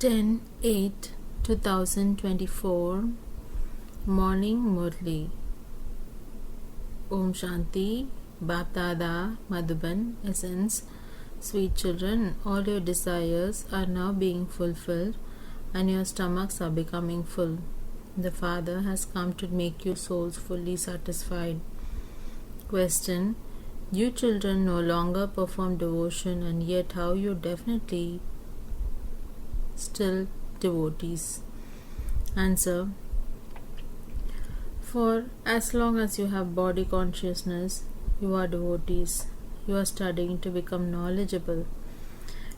10/8/2024 Morning Murli. Om Shanti. Bap Dada Madhuban Essence. Sweet children, all your desires are now being fulfilled and your stomachs are becoming full. The Father has come to make your souls fully satisfied. Question: you children no longer perform devotion, and yet how you definitely still devotees? Answer: for as long as you have body consciousness, you are devotees. You are studying to become knowledgeable.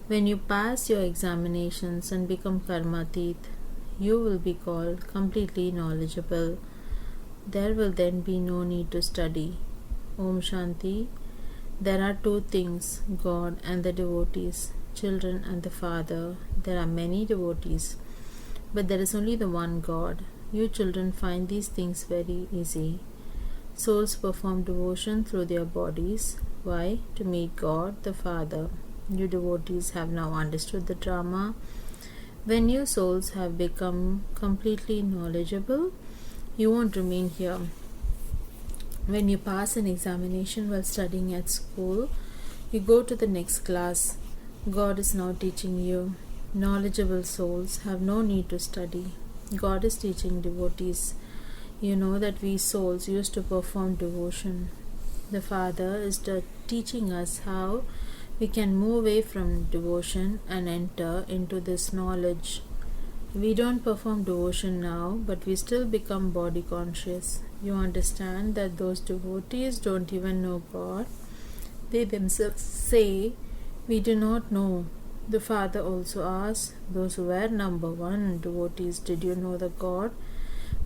When you pass your examinations and become karmatit, you will be called completely knowledgeable. There will then be no need to study. Om Shanti. There are two things, God and the devotees, children and the Father. There are many devotees, but there is only the one God. You children find these things very easy. Souls perform devotion through their bodies. Why? To meet God, the Father. You devotees have now understood the drama. When you souls have become completely knowledgeable, you won't remain here. When you pass an examination while studying at school, you go to the next class. God is now teaching you. Knowledgeable souls have no need to study. God is teaching devotees. You know that we souls used to perform devotion. The Father is teaching us how we can move away from devotion and enter into this knowledge. We don't perform devotion now, but we still become body conscious. You understand that those devotees don't even know God. They themselves say, we do not know. The Father also asks, those who were number one devotees, did you know the God?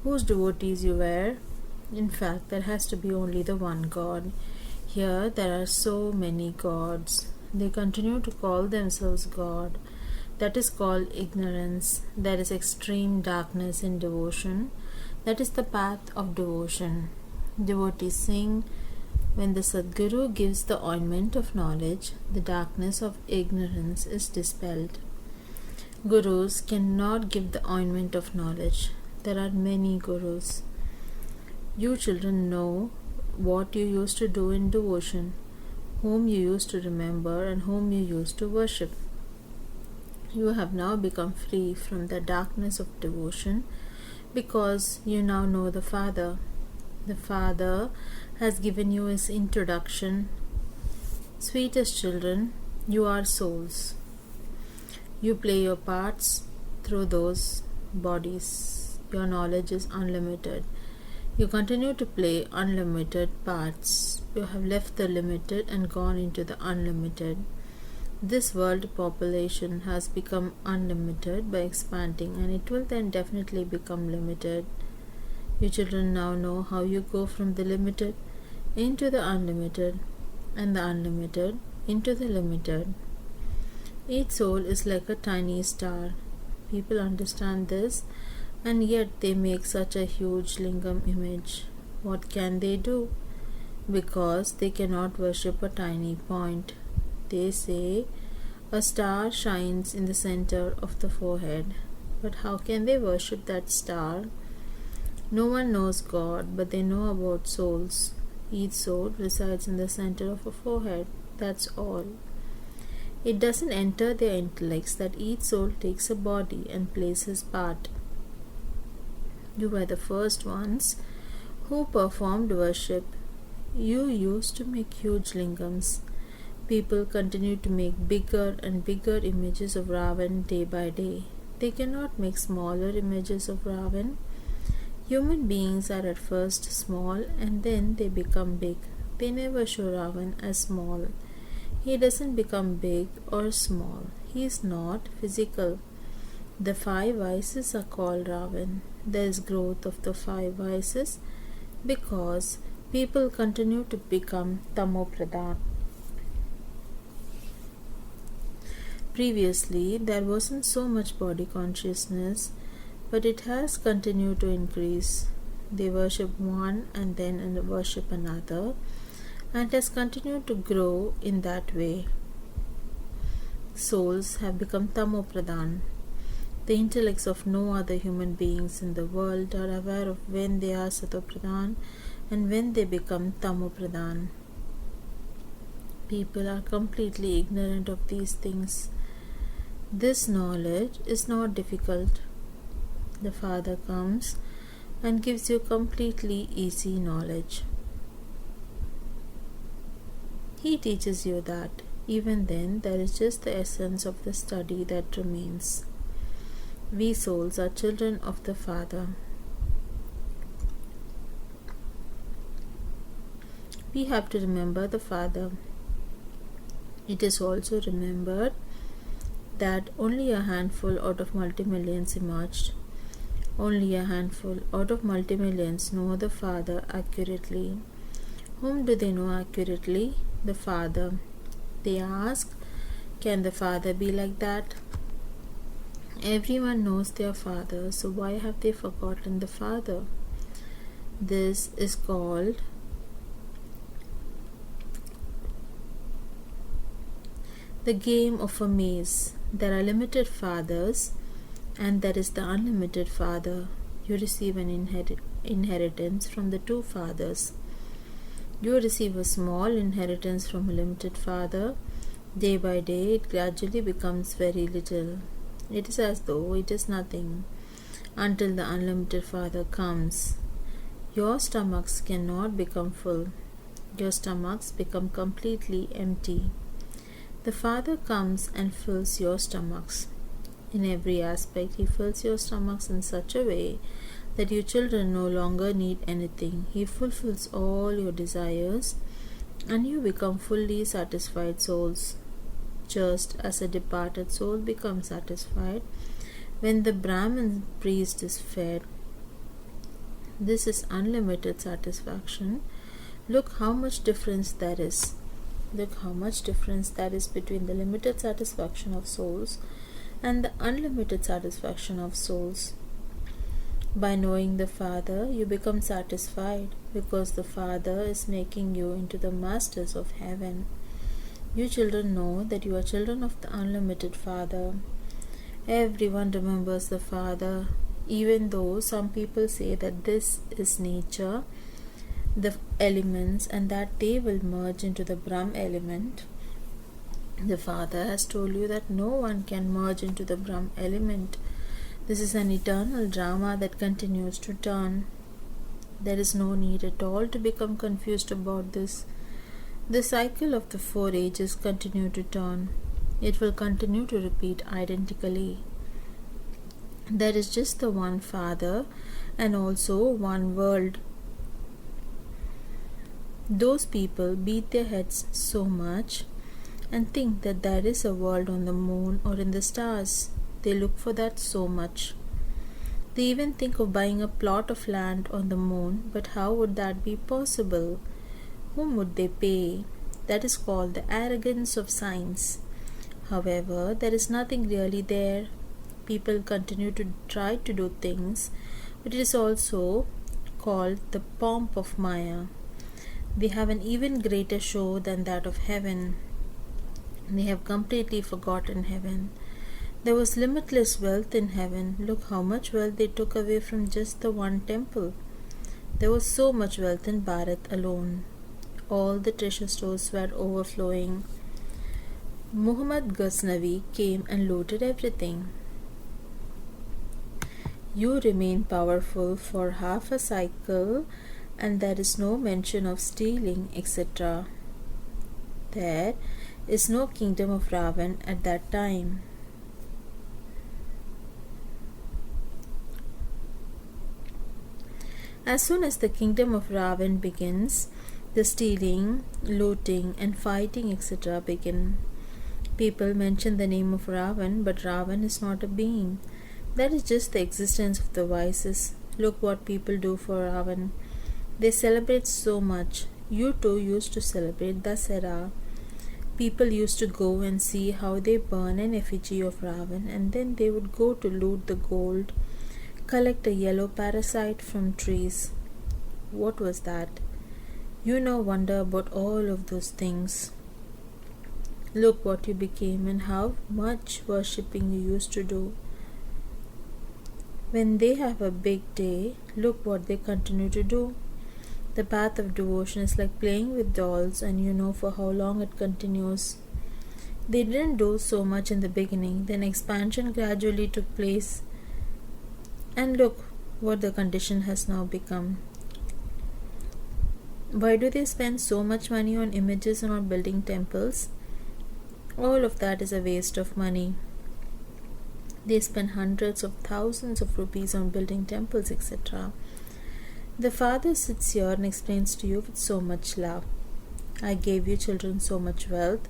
Whose devotees you were? In fact, there has to be only the one God. Here there are so many gods. They continue to call themselves God. That is called ignorance. There is extreme darkness in devotion. That is the path of devotion. Devotees sing, when the Sadguru gives the ointment of knowledge, the darkness of ignorance is dispelled. Gurus cannot give the ointment of knowledge. There are many gurus. You children know what you used to do in devotion, whom you used to remember and whom you used to worship. You have now become free from the darkness of devotion because you now know the Father. The Father has given you his introduction. Sweetest children, you are souls. You play your parts through those bodies. Your knowledge is unlimited. You continue to play unlimited parts. You have left the limited and gone into the unlimited. This world population has become unlimited by expanding, and it will then definitely become limited. You children now know how you go from the limited into the unlimited, and the unlimited into the limited. Each soul is like a tiny star. People understand this, and yet they make such a huge lingam image. What can they do? Because they cannot worship a tiny point. They say a star shines in the center of the forehead. But how can they worship that star? No one knows God, but they know about souls. Each soul resides in the center of a forehead. That's all. It doesn't enter their intellects that each soul takes a body and plays his part. You were the first ones who performed worship. You used to make huge lingams. People continue to make bigger and bigger images of Ravan day by day. They cannot make smaller images of Ravan. Human beings are at first small and then they become big. They never show Ravan as small. He doesn't become big or small. He is not physical. The five vices are called Ravan. There is growth of the five vices because people continue to become Tamopradhan. Previously, there wasn't so much body consciousness, but it has continued to increase. They worship one and then worship another, and has continued to grow in that way. Souls have become Tamopradhan. The intellects of no other human beings in the world are aware of when they are Satopradhan and when they become Tamopradhan. People are completely ignorant of these things. This knowledge is not difficult. The Father comes and gives you completely easy knowledge. He teaches you that even then there is just the essence of the study that remains. We souls are children of the Father. We have to remember the Father. It is also remembered that only a handful out of multi-millions emerged. Only a handful out of multi-millions know the Father accurately. Whom do they know accurately? The Father. They ask, can the Father be like that? Everyone knows their Father, so why have they forgotten the Father? This is called the game of a maze. There are limited fathers and there is the unlimited Father. You receive an inheritance from the two fathers. You receive a small inheritance from a limited Father. Day by day it gradually becomes very little. It is as though it is nothing until the unlimited Father comes. Your stomachs cannot become full. Your stomachs become completely empty. The Father comes and fills your stomachs. In every aspect, He fills your stomachs in such a way that you children no longer need anything. He fulfills all your desires and you become fully satisfied souls. Just as a departed soul becomes satisfied when the Brahmin priest is fed. This is unlimited satisfaction. Look how much difference there is. Look how much difference there is between the limited satisfaction of souls and the unlimited satisfaction of souls. By knowing the Father, you become satisfied because the Father is making you into the masters of heaven. You children know that you are children of the unlimited Father. Everyone remembers the Father, even though some people say that this is nature, the elements, and that they will merge into the Brahm element. The Father has told you that no one can merge into the Brahm element. This is an eternal drama that continues to turn. There is no need at all to become confused about this. The cycle of the 4 ages continue to turn. It will continue to repeat identically. There is just the one Father and also one world. Those people beat their heads so much and think that there is a world on the moon or in the stars. They look for that so much. They even think of buying a plot of land on the moon, but how would that be possible? Whom would they pay? That is called the arrogance of science. However, there is nothing really there. People continue to try to do things, but it is also called the pomp of Maya. We have an even greater show than that of heaven. They have completely forgotten heaven. There was limitless wealth in heaven. Look how much wealth they took away from just the one temple. There was so much wealth in Bharat alone. All the treasure stores were overflowing. Muhammad Ghaznavi came and looted everything. You remain powerful for half a cycle and there is no mention of stealing, etc. There is no kingdom of Ravan at that time. As soon as the kingdom of Ravan begins, the stealing, looting and fighting etc. begin. People mention the name of Ravan, but Ravan is not a being. That is just the existence of the vices. Look what people do for Ravan. They celebrate so much. You too used to celebrate Dasara. People used to go and see how they burn an effigy of Ravan and then they would go to loot the gold, collect a yellow parasite from trees. What was that? You now wonder about all of those things. Look what you became and how much worshipping you used to do. When they have a big day, look what they continue to do. The path of devotion is like playing with dolls, and you know for how long it continues. They didn't do so much in the beginning, then expansion gradually took place, and look what the condition has now become. Why do they spend so much money on images and on building temples? All of that is a waste of money. They spend hundreds of thousands of rupees on building temples, etc. The Father sits here and explains to you with so much love. I gave you children so much wealth,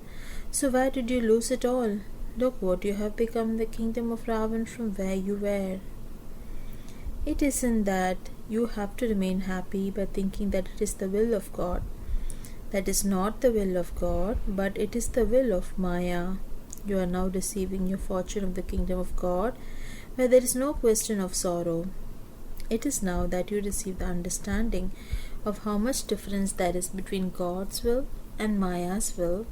so why did you lose it all? Look what you have become in the kingdom of Ravan from where you were. It isn't that you have to remain happy by thinking that it is the will of God. That is not the will of God, but it is the will of Maya. You are now receiving your fortune of the kingdom of God, where there is no question of sorrow. It is now that you receive the understanding of how much difference there is between God's will and Maya's will,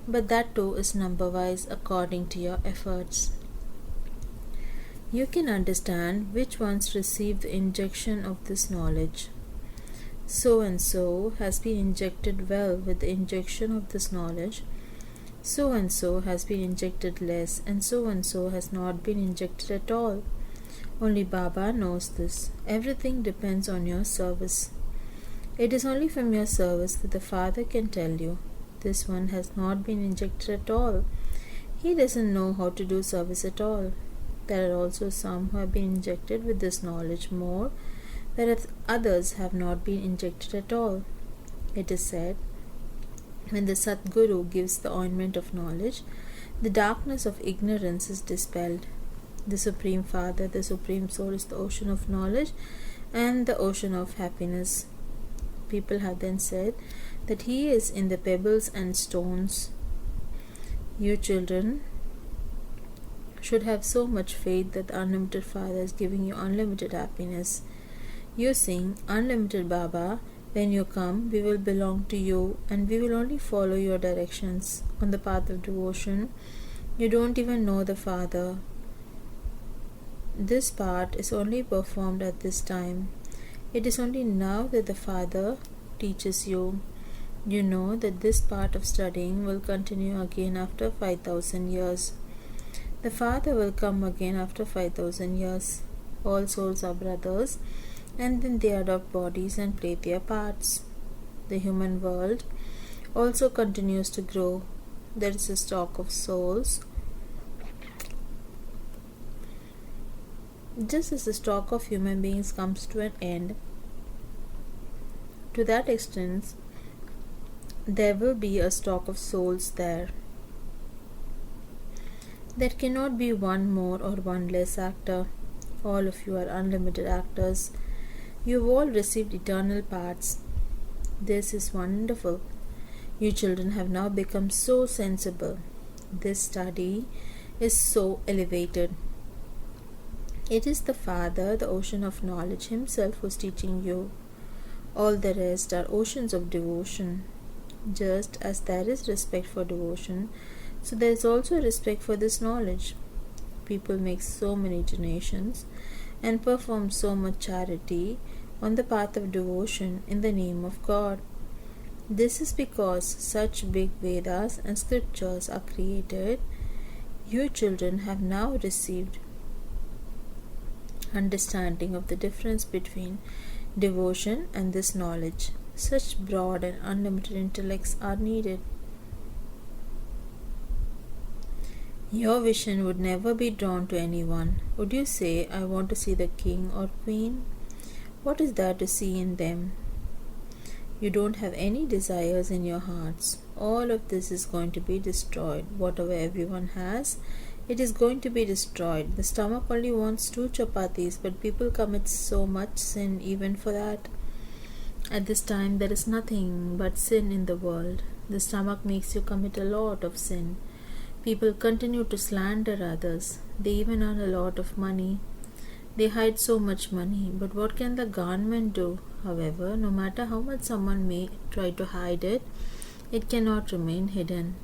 but that too is number-wise according to your efforts. You can understand which ones receive the injection of this knowledge. So and so has been injected well with the injection of this knowledge. So and so has been injected less, and so has not been injected at all. Only Baba knows this. Everything depends on your service. It is only from your service that the Father can tell you, this one has not been injected at all. He doesn't know how to do service at all. There are also some who have been injected with this knowledge more, whereas others have not been injected at all. It is said, when the Satguru gives the ointment of knowledge, the darkness of ignorance is dispelled. The Supreme Father, the Supreme Soul, is the ocean of knowledge and the ocean of happiness. People have then said that He is in the pebbles and stones. You children should have so much faith that the unlimited Father is giving you unlimited happiness. You sing, Unlimited Baba, when you come, we will belong to you and we will only follow your directions. On the path of devotion, you don't even know the Father. This part is only performed at this time. It is only now that the Father teaches you. You know that this part of studying will continue again after 5,000 years. The Father will come again after 5,000 years. All souls are brothers, and then they adopt bodies and play their parts. The human world also continues to grow. There is a stock of souls. Just as the stock of human beings comes to an end, to that extent, there will be a stock of souls there. There cannot be one more or one less actor. All of you are unlimited actors. You've all received eternal parts. This is wonderful. You children have now become so sensible. This study is so elevated. It is the Father, the ocean of knowledge Himself, who is teaching you. All the rest are oceans of devotion. Just as there is respect for devotion, so there is also respect for this knowledge. People make so many donations and perform so much charity on the path of devotion in the name of God. This is because such big Vedas and scriptures are created. You children have now received understanding of the difference between devotion and this knowledge. Such broad and unlimited intellects are needed. Your vision would never be drawn to anyone. Would you say, I want to see the king or queen? What is there to see in them? You don't have any desires in your hearts. All of this is going to be destroyed. Whatever everyone has, it is going to be destroyed. The stomach only wants 2 chapatis, but people commit so much sin even for that. At this time, there is nothing but sin in the world. The stomach makes you commit a lot of sin. People continue to slander others. They even earn a lot of money. They hide so much money. But what can the government do? However, no matter how much someone may try to hide it, it cannot remain hidden.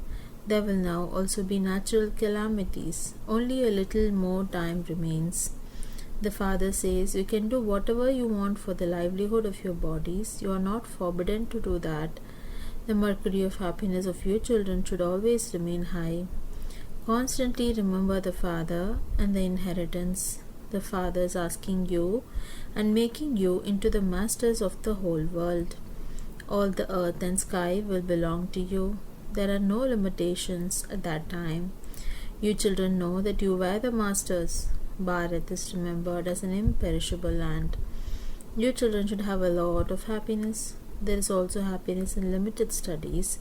There will now also be natural calamities. Only a little more time remains. The Father says you can do whatever you want for the livelihood of your bodies. You are not forbidden to do that. The mercury of happiness of your children should always remain high. Constantly remember the Father and the inheritance. The Father is asking you and making you into the masters of the whole world. All the earth and sky will belong to you. There are no limitations at that time. You children know that you were the masters. Bharat is remembered as an imperishable land. You children should have a lot of happiness. There is also happiness in limited studies,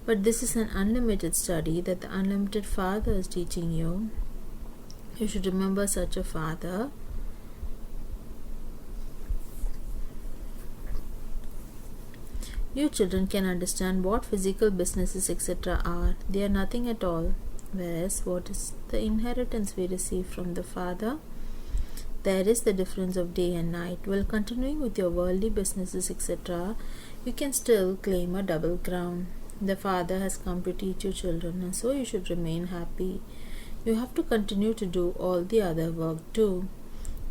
but this is an unlimited study that the unlimited Father is teaching you. You should remember such a Father. You children can understand what physical businesses etc. are. They are nothing at all. Whereas what is the inheritance we receive from the Father? There is the difference of day and night. While continuing with your worldly businesses etc., you can still claim a double crown. The Father has come to teach you children, and so you should remain happy. You have to continue to do all the other work too.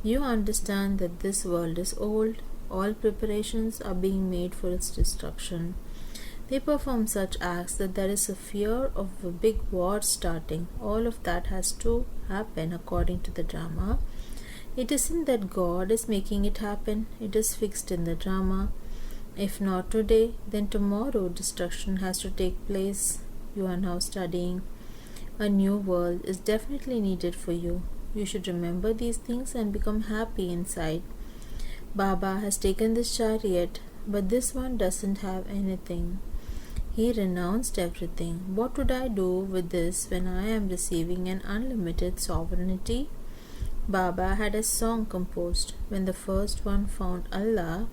You understand that this world is old. All preparations are being made for its destruction. They perform such acts that there is a fear of a big war starting. All of that has to happen according to the drama. It isn't that God is making it happen. It is fixed in the drama. If not today, then tomorrow destruction has to take place. You are now studying. A new world is definitely needed for you. You should remember these things and become happy inside. Baba has taken this chariot, but this one doesn't have anything. He renounced everything. What would I do with this when I am receiving an unlimited sovereignty? Baba had a song composed. When the first one found Allah,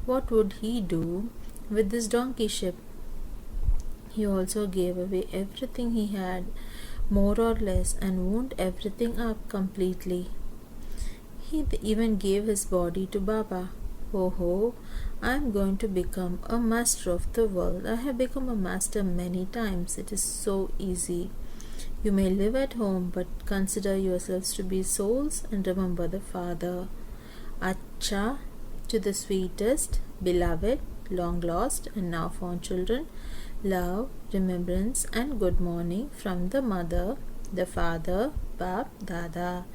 what would he do with this donkey ship? He also gave away everything he had, more or less, and wound everything up completely. He even gave his body to Baba. Oh, I am going to become a master of the world. I have become a master many times. It is so easy. You may live at home, but consider yourselves to be souls and remember the Father. Acha, to the sweetest, beloved, long lost, and now found children, love, remembrance, and good morning from the Mother, the Father, Bab, Dada.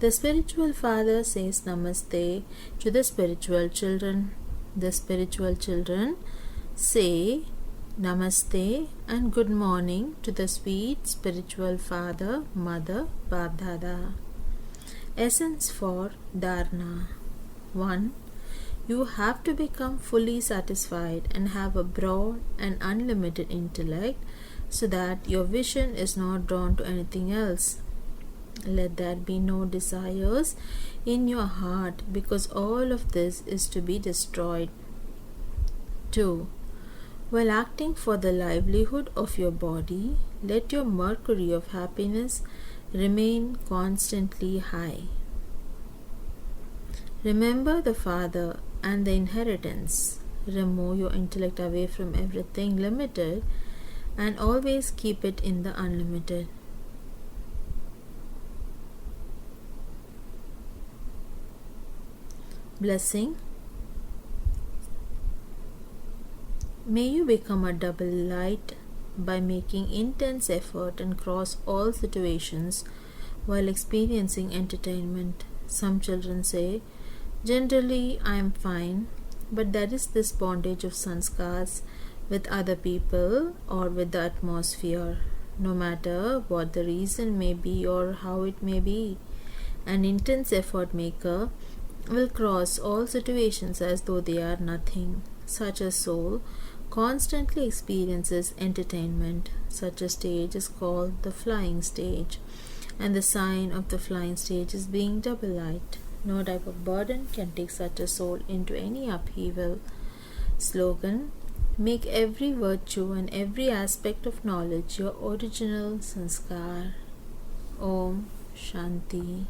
The spiritual Father says Namaste to the spiritual children. The spiritual children say Namaste and good morning to the sweet spiritual Father, Mother, Bab, Dada. Essence for Dharna. 1. You have to become fully satisfied and have a broad and unlimited intellect so that your vision is not drawn to anything else. Let there be no desires in your heart because all of this is to be destroyed. 2. While acting for the livelihood of your body, let your mercury of happiness remain constantly high. Remember the Father and the inheritance. Remove your intellect away from everything limited and always keep it in the unlimited. Blessing. May you become a double light by making intense effort and cross all situations while experiencing entertainment. Some children say, generally I am fine, but there is this bondage of sanskars with other people or with the atmosphere. No matter what the reason may be or how it may be, an intense effort maker will cross all situations as though they are nothing. Such a soul constantly experiences entertainment. Such a stage is called the flying stage, and the sign of the flying stage is being double light. No type of burden can take such a soul into any upheaval. Slogan: make every virtue and every aspect of knowledge your original sanskar. Om Shanti.